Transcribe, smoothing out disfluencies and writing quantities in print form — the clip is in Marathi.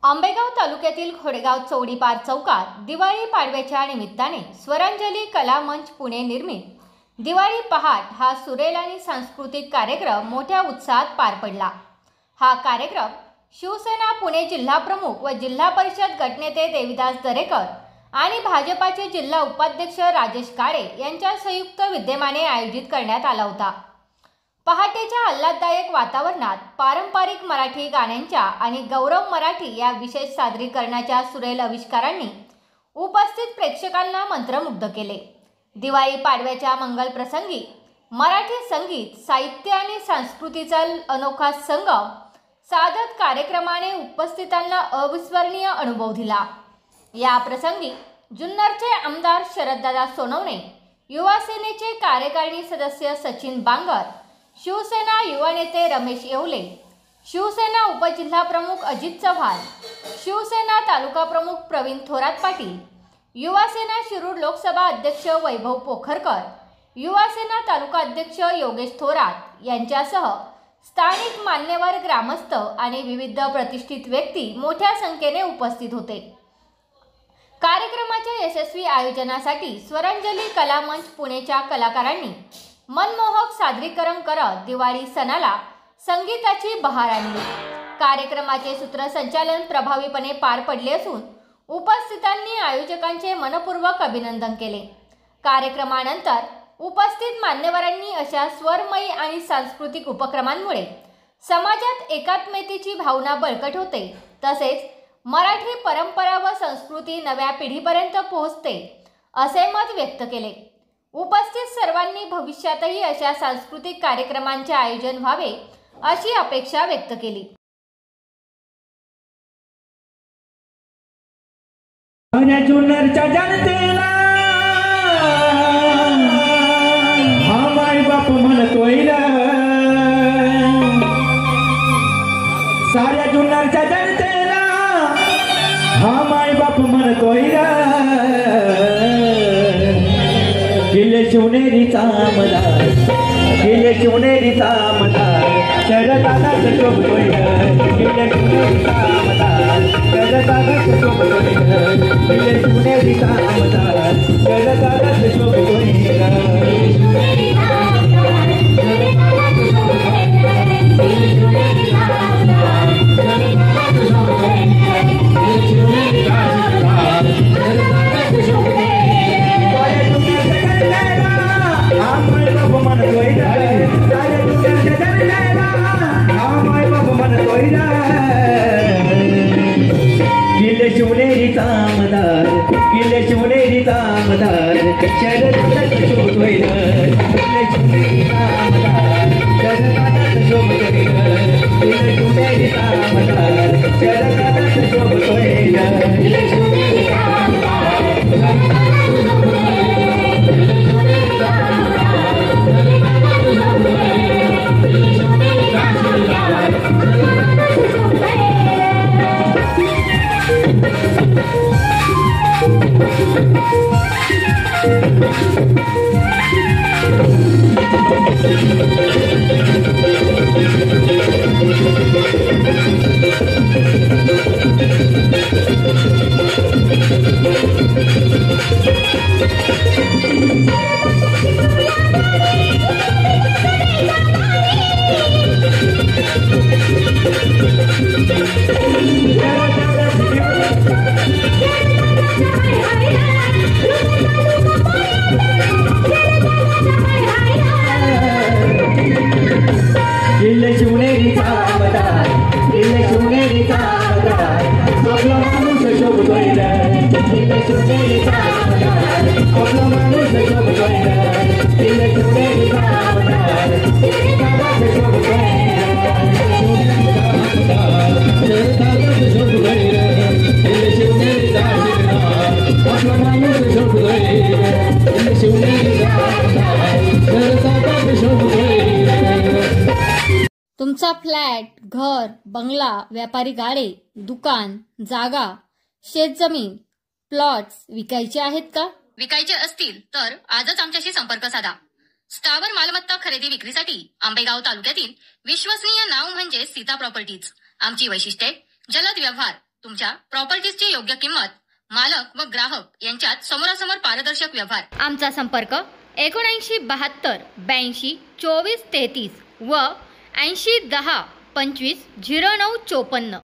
आंबेगाव तालुक्यातील खोडेगाव चौडीपार चौकात दिवाळी पाडव्याच्या निमित्ताने स्वरांजली कला मंच पुणे निर्मित दिवाळी पहाट हा सुरेल आणि सांस्कृतिक कार्यक्रम मोठ्या उत्साहात पार पडला। हा कार्यक्रम शिवसेना पुणे जिल्हा प्रमुख व जिल्हा परिषद गटनेते देविदास दरेकर आणि भाजपाचे जिल्हा उपाध्यक्ष राजेश काळे यांच्या संयुक्त विद्यमाने आयोजित करण्यात आला होता। पहाटेच्या आल्हाददायक वातावरणात पारंपरिक मराठी गाण्यांच्या आणि गौरव मराठी या विशेष सादरीकरणाच्या सुरेल आविष्कारांनी उपस्थित प्रेक्षकांना मंत्रमुग्ध केले। दिवाळी पाडव्याच्या मंगल प्रसंगी मराठी संगीत, साहित्य आणि संस्कृतीचा अनोखा संगम साधत कार्यक्रमाने उपस्थितांना अविस्मरणीय अनुभव दिला। या प्रसंगी जुन्नरचे आमदार शरददादा सोनवणे, युवा सेनेचे कार्यकारिणी सदस्य सचिन बांगर, शिवसेना युवा नेते रमेश येवले, शिवसेना उपजिल्हा प्रमुख अजित चव्हाण, शिवसेना तालुका प्रमुख प्रवीण थोरात पाटील, युवा सेना शिरूर लोकसभा अध्यक्ष वैभव पोखरकर, युवा सेना तालुका अध्यक्ष योगेश थोरात यांच्यासह स्थानिक मान्यवर, ग्रामस्थ आणि विविध प्रतिष्ठित व्यक्ती मोठ्या संख्येने उपस्थित होते। कार्यक्रमाच्या यशस्वी आयोजनासाठी स्वरांजली कला मंच पुणेच्या कलाकारांनी मनमोहक सादरीकरण करत दिवाळी सणाला संगीताची बहार आणली। कार्यक्रमाचे सूत्रसंचालन प्रभावीपणे पार पडले असून उपस्थितांनी आयोजकांचे मनपूर्वक अभिनंदन केले। कार्यक्रमानंतर उपस्थित मान्यवरांनी अशा स्वरमयी आणि सांस्कृतिक उपक्रमांमुळे समाजात एकात्मतेची भावना बळकट होते, तसेच मराठी परंपरा व संस्कृती नव्या पिढीपर्यंत पोहोचते असे मत व्यक्त केले। उपस्थित सर्वांनी भविष्यातही अशा सांस्कृतिक कार्यक्रमांचे आयोजन व्हावे अशी अपेक्षा व्यक्त केली। जुन्नरच्या जनतेला हा माय बाप म्हणतोय रे, साऱ्या जुन्नरच्या जनतेला हा माय बाप म्हणतोय रे। किल्ले शिवनेरीचा मदार, किल्ले शिवनेरीचा मदार, शरदादाच शोभतोय रे। किल्ले शिवनेरीचा मदार, शरदादाच शोभतोय रे। किल्ले शिवनेरीचा मदार, शरदादाच शोभतोय रे। किल्ले शिवनेरीचा मदार, किल्ले शिवनेरीचा मदार, शरदादाच शोभतोय रे। किल्ले शिवनेरीचा मदार, शरदादाच शोभतोय रे। किल्ले शिवनेरीचा मदार, शरदादाच शोभतोय रे। किल्ले शिवनेरीचा मदार, किल्ले शिवनेरीचा मदार, आपला माणूस शोभतोय रे। किल्ले शिवनेरीचा मदार, आपला माणूस शोभतोय रे। किल्ले शिवनेरीचा मदार, शरदादाच शोभतोय रे। शरदादाच शोभतोय रे। किल्ले शिवनेरीचा मदार, आपला माणूस शोभतोय रे। किल्ले शिवनेरीचा मदार, शरदादाच शोभतोय रे। तुमचा फ्लॅट, घर, बंगला, व्यापारी गाडे, दुकान, जागा, शेतजमीन, प्लॉट्स विकायचे आहेत का? विकायचे असतील तर आजच आमच्याशी संपर्क साधा। स्थावर मालमत्ता खरेदी विक्रीसाठी आंबेगाव तालुक्यातील विश्वसनीय नाव म्हणजे सीता प्रॉपर्टीज। आमची वैशिष्ट्ये: जलद व्यवहार, तुमच्या प्रॉपर्टीजची योग्य किंमत, मालक व ग्राहक यांच्यात समोरासमोर पारदर्शक व्यवहार. आमचा संपर्क 7972 82 24 33 व 80 10 25 09 54.